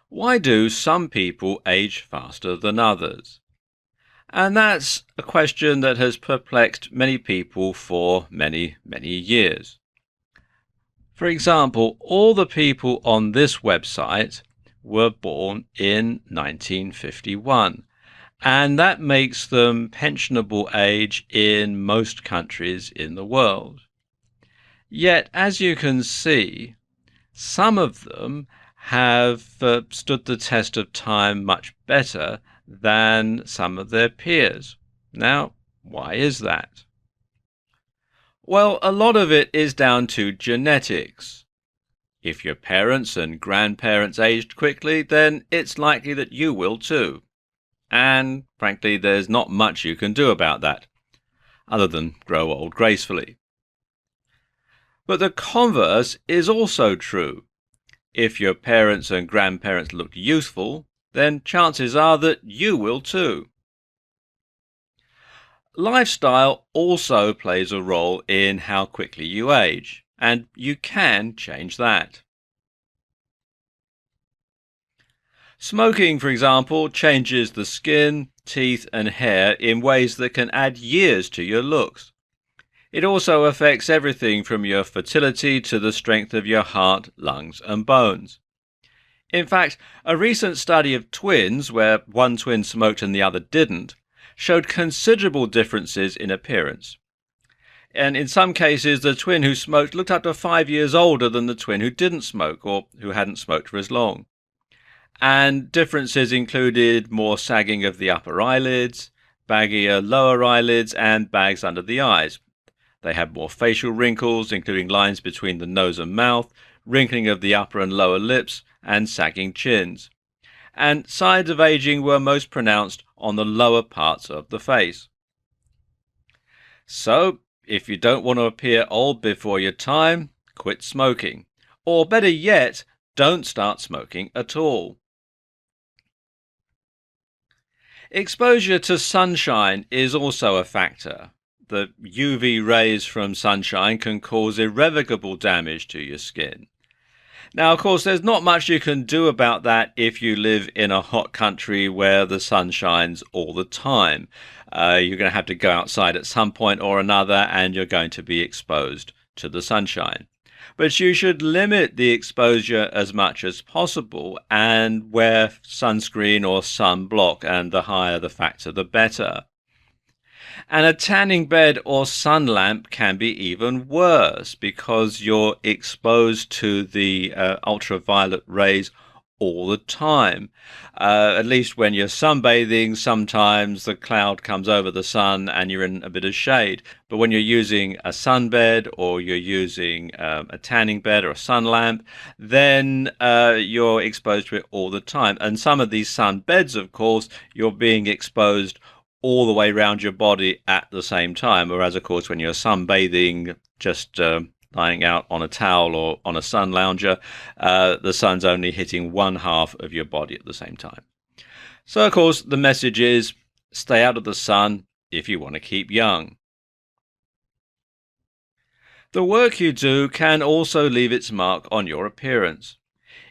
Why do some people age faster than others? And that's a question that has perplexed many people for many, many years. For example, all the people on this website were born in 1951, and that makes them pensionable age in most countries in the world. Yet, as you can see, some of them have stood the test of time much better than some of their peers. Now, why is that? Well, a lot of it is down to genetics. If your parents and grandparents aged quickly, then it's likely that you will too. And frankly, there's not much you can do about that, other than grow old gracefully. But the converse is also true. If your parents and grandparents looked youthful, then chances are that you will too. Lifestyle also plays a role in how quickly you age, and you can change that. Smoking, for example, changes the skin, teeth and hair in ways that can add years to your looks. It also affects everything from your fertility to the strength of your heart, lungs and bones. In fact, a recent study of twins, where one twin smoked and the other didn't, showed considerable differences in appearance. And in some cases, the twin who smoked looked up to 5 years older than the twin who didn't smoke or who hadn't smoked for as long. And differences included more sagging of the upper eyelids, baggier lower eyelids, and bags under the eyes. They had more facial wrinkles, including lines between the nose and mouth, wrinkling of the upper and lower lips, and sagging chins. And signs of aging were most pronounced on the lower parts of the face. So, if you don't want to appear old before your time, quit smoking. Or better yet, don't start smoking at all. Exposure to sunshine is also a factor. The UV rays from sunshine can cause irrevocable damage to your skin. Now, of course, there's not much you can do about that if you live in a hot country where the sun shines all the time. You're going to have to go outside at some point or another, and you're going to be exposed to the sunshine. But you should limit the exposure as much as possible and wear sunscreen or sunblock, and the higher the factor, the better. And a tanning bed or sun lamp can be even worse because you're exposed to the ultraviolet rays all the time. At least when you're sunbathing, sometimes the cloud comes over the sun and you're in a bit of shade. But when you're using a sunbed or you're using a tanning bed or a sun lamp, then you're exposed to it all the time. And some of these sun beds, of course, you're being exposed all the way around your body at the same time. Whereas, of course, when you're sunbathing, just lying out on a towel or on a sun lounger, the sun's only hitting one half of your body at the same time. So, of course, the message is stay out of the sun if you want to keep young. The work you do can also leave its mark on your appearance.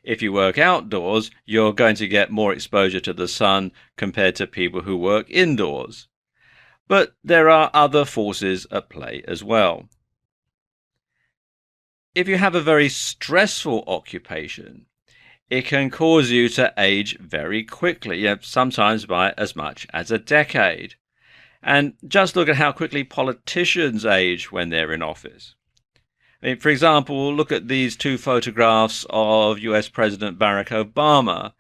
If you work outdoors, you're going to get more exposure to the sun compared to people who work indoors. But there are other forces at play as well. If you have a very stressful occupation, it can cause you to age very quickly, sometimes by as much as a decade. And just look at how quickly politicians age when they're in office. For example, look at these two photographs of US President Barack Obama.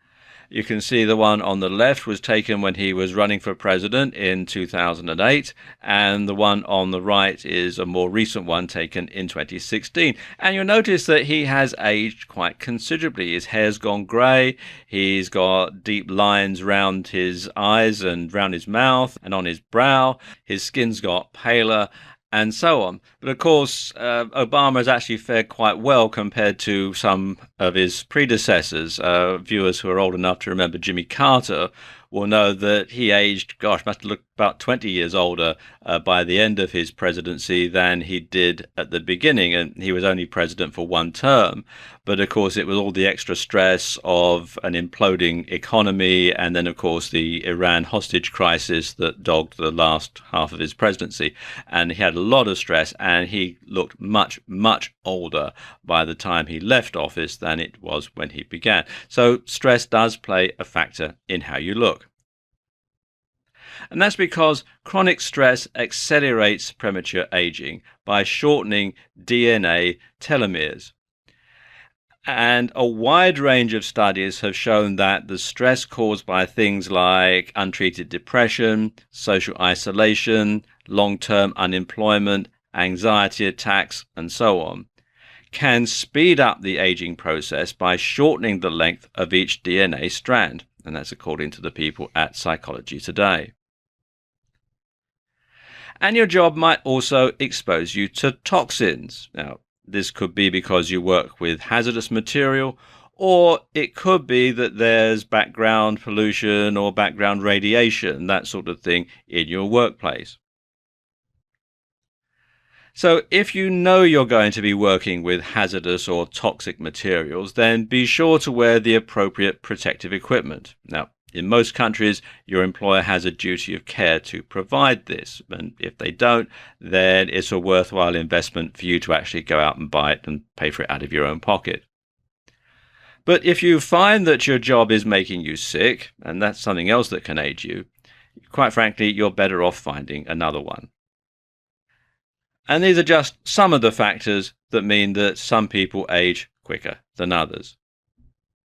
You can see the one on the left was taken when he was running for president in 2008, and the one on the right is a more recent one taken in 2016. And you'll notice that he has aged quite considerably. His hair's gone grey, he's got deep lines round his eyes and round his mouth and on his brow, his skin's got paler, and so on. But of course, Obama has actually fared quite well compared to some of his predecessors. Viewers who are old enough to remember Jimmy Carter will know that he aged, gosh, must look about 20 years older by the end of his presidency than he did at the beginning. And he was only president for one term. But of course, it was all the extra stress of an imploding economy, and then, of course, the Iran hostage crisis that dogged the last half of his presidency. And he had a lot of stress, and he looked much, much older by the time he left office than it was when he began. So stress does play a factor in how you look. And that's because chronic stress accelerates premature aging by shortening DNA telomeres. And a wide range of studies have shown that the stress caused by things like untreated depression, social isolation, long-term unemployment, anxiety attacks, and so on, can speed up the aging process by shortening the length of each DNA strand. And that's according to the people at Psychology Today. And your job might also expose you to toxins. Now, this could be because you work with hazardous material, or it could be that there's background pollution or background radiation, that sort of thing, in your workplace. So if you know you're going to be working with hazardous or toxic materials, then be sure to wear the appropriate protective equipment. Now, in most countries, your employer has a duty of care to provide this. And if they don't, then it's a worthwhile investment for you to actually go out and buy it and pay for it out of your own pocket. But if you find that your job is making you sick, and that's something else that can age you, quite frankly, you're better off finding another one. And these are just some of the factors that mean that some people age quicker than others.